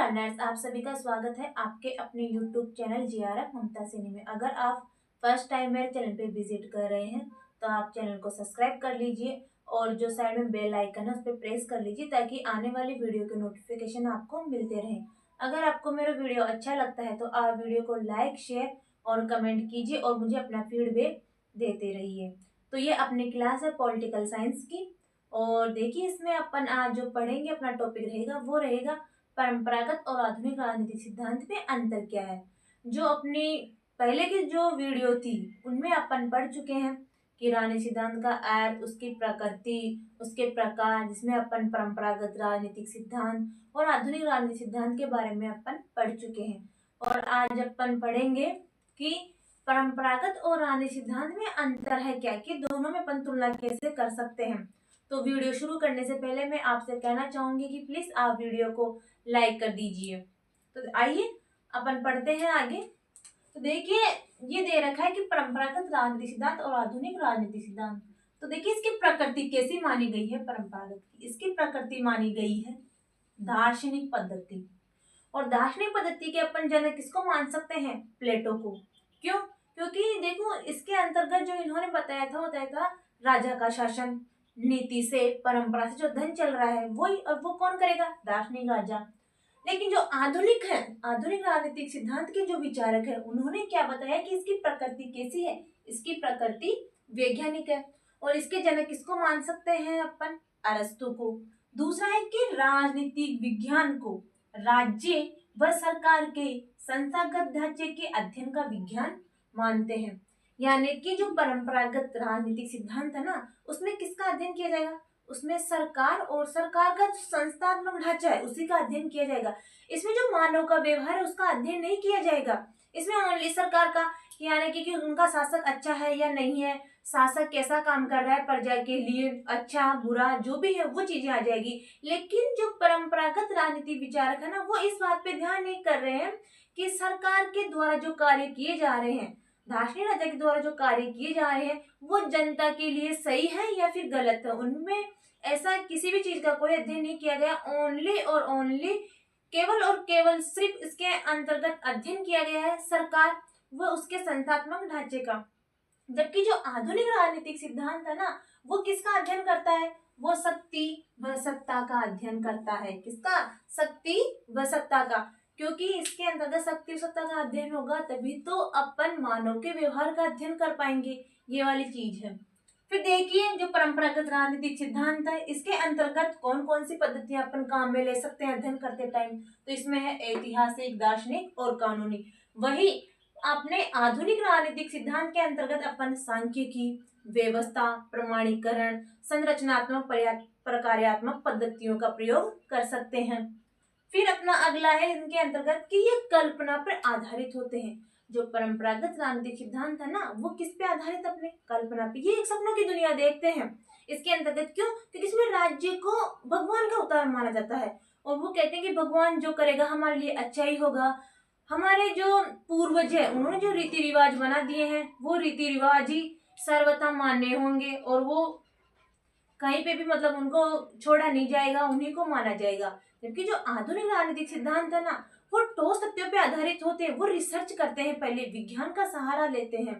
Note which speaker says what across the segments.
Speaker 1: Learners, आप सभी का स्वागत है आपके अपने YouTube चैनल जीआरएफ ममता सिनी में। अगर आप फर्स्ट टाइम मेरे चैनल पे विजिट कर रहे हैं तो आप चैनल को सब्सक्राइब कर लीजिए और जो साइड में बेल आइकन है उस पर प्रेस कर लीजिए ताकि आने वाली वीडियो के नोटिफिकेशन आपको मिलते रहें। अगर आपको मेरा वीडियो अच्छा लगता है तो आप वीडियो को लाइक, शेयर और कमेंट कीजिए और मुझे अपना फीडबैक देते रहिए। तो ये अपनी क्लास है पॉलिटिकल साइंस की और देखिए इसमें अपन आज जो पढ़ेंगे अपना टॉपिक रहेगा वो रहेगा परंपरागत और आधुनिक राजनीतिक सिद्धांत में अंतर क्या है। जो अपनी पहले की जो वीडियो थी उनमें अपन पढ़ चुके हैं कि राजनीतिक सिद्धांत का अर्थ, उसकी प्रकृति, उसके प्रकार, जिसमें अपन परंपरागत राजनीतिक सिद्धांत और आधुनिक राजनीतिक सिद्धांत के बारे में अपन पढ़ चुके हैं। और आज अपन पढ़ेंगे कि परंपरागत और राजनीतिक सिद्धांत में अंतर है क्या, कि दोनों में अपन तुलना कैसे कर सकते हैं। तो वीडियो शुरू करने से पहले मैं आपसे कहना चाहूंगी कि प्लीज आप वीडियो को लाइक कर दीजिए। तो आइए अपन पढ़ते हैं आगे। तो देखिए ये दे रखा है कि परंपरागत राजनीतिक सिद्धांत और आधुनिक राजनीतिक सिद्धांत। तो देखिए इसकी प्रकृति कैसी मानी गई है परंपरागत की। इसकी प्रकृति मानी गई है दार्शनिक पद्धति। और दार्शनिक पद्धति के अपन जनक किसको मान सकते हैं? प्लेटो को। क्यों? क्योंकि देखो इसके अंतर्गत जो इन्होंने बताया था राजा का शासन, नीति से, परंपरा से जो धन चल रहा है वही, और वो कौन करेगा? दार्शनिक राजा। लेकिन जो आधुनिक है, आधुनिक राजनीतिक सिद्धांत के जो विचारक है उन्होंने क्या बताया कि इसकी प्रकृति कैसी है? इसकी प्रकृति वैज्ञानिक है। और इसके जनक किसको मान सकते हैं अपन? अरस्तु को। दूसरा है कि राजनीतिक विज्ञान को राज्य व सरकार के संस्थागत ढांचे के अध्ययन का विज्ञान मानते हैं। यानी कि जो परंपरागत राजनीतिक सिद्धांत है ना, उसमें किसका अध्ययन किया जाएगा? उसमें सरकार और सरकार का जो संस्थात्मक ढांचा है उसी का अध्ययन किया जाएगा। इसमें जो मानव का व्यवहार है उसका अध्ययन नहीं किया जाएगा। इसमें ओनली सरकार का, यानी कि उनका शासक अच्छा है या नहीं है, शासक कैसा काम कर रहा है प्रजा के लिए, अच्छा बुरा जो भी है वो चीजें आ जाएगी। लेकिन जो परंपरागत राजनीति विचारक है ना, वो इस बात पे ध्यान नहीं कर रहे हैं कि सरकार के द्वारा जो कार्य किए जा रहे हैं, दार्शनिक राजा के द्वारा जो कार्य किए जा रहे हैं वो जनता के लिए सही है या फिर गलत है। उनमें ऐसा किसी भी चीज का कोई अध्ययन नहीं किया गया। ओनली और ओनली, केवल और केवल सिर्फ इसके अंतर्गत अध्ययन किया गया है सरकार व उसके संस्थात्मक ढांचे का। जबकि जो आधुनिक राजनीतिक सिद्धांत है ना, वो किसका अध्ययन करता है? वो शक्ति व सत्ता का अध्ययन करता है। किसका? शक्ति व सत्ता का। क्योंकि इसके अंतर्गत शक्ति और सत्ता का अध्ययन होगा तभी तो अपन मानव के व्यवहार का अध्ययन कर पाएंगे। ये वाली चीज है। फिर देखिए जो परंपरागत राजनीतिक सिद्धांत है इसके अंतर्गत कौन कौन सी पद्धतियां अपन काम में ले सकते हैं अध्ययन करते टाइम। तो इसमें है ऐतिहासिक, दार्शनिक और कानूनी। वही अपने आधुनिक राजनीतिक सिद्धांत के अंतर्गत अपन सांख्यिकी, व्यवस्था, प्रमाणीकरण, संरचनात्मक, प्रकार्यात्मक पद्धतियों का प्रयोग कर सकते हैं। फिर अपना अगला है इनके अंतर्गत कि ये कल्पना पर आधारित होते हैं। जो परंपरागत राजनीतिक सिद्धांत है ना, वो किस पे आधारित? अपने कल्पना पे। ये एक सपनों की दुनिया देखते हैं इसके अंतर्गत। क्यों? क्योंकि इसमें राज्य को भगवान का अवतार माना जाता है और वो कहते हैं कि भगवान जो करेगा हमारे लिए अच्छा ही होगा। हमारे जो पूर्वज है उन्होंने जो रीति रिवाज बना दिए हैं वो रीति रिवाज ही सर्वथा मान्य होंगे और वो कहीं पे भी मतलब उनको छोड़ा नहीं जाएगा, उन्हीं को माना जाएगा। जबकि जो आधुनिक राजनीतिक सिद्धांत है ना, वो ठोस तथ्यों पे आधारित होते हैं। वो रिसर्च करते हैं, पहले विज्ञान का सहारा लेते हैं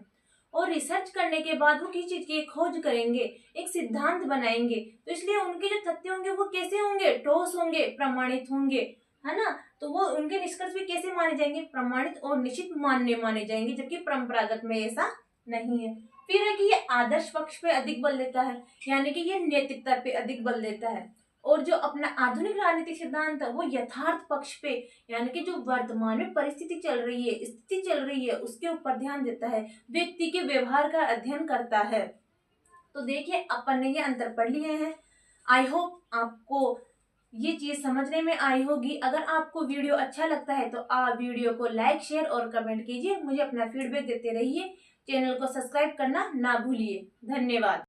Speaker 1: और रिसर्च करने के बाद वो किसी चीज की खोज करेंगे, एक सिद्धांत बनाएंगे। तो इसलिए उनके जो तथ्य होंगे वो कैसे होंगे? ठोस होंगे, प्रमाणित होंगे, है ना। तो वो उनके निष्कर्ष भी कैसे माने जाएंगे? प्रमाणित और निश्चित मान्य माने जाएंगे। जबकि परंपरागत में ऐसा नहीं है। फिर है कि ये आदर्श पक्ष पे अधिक बल देता है, यानी कि ये नैतिकता पे अधिक बल देता है। और जो अपना आधुनिक राजनीतिक सिद्धांत है वो यथार्थ पक्ष पे, यानी कि जो वर्तमान में परिस्थिति चल रही है, स्थिति चल रही है, उसके ऊपर ध्यान देता है, व्यक्ति के व्यवहार का अध्ययन करता है। तो देखिए अपन ने ये अंतर पढ़ लिए हैं। आई होप आपको ये चीज समझने में आई होगी। अगर आपको वीडियो अच्छा लगता है तो आप वीडियो को लाइक, शेयर और कमेंट कीजिए। मुझे अपना फीडबैक देते रहिए। चैनल को सब्सक्राइब करना ना भूलिए। धन्यवाद।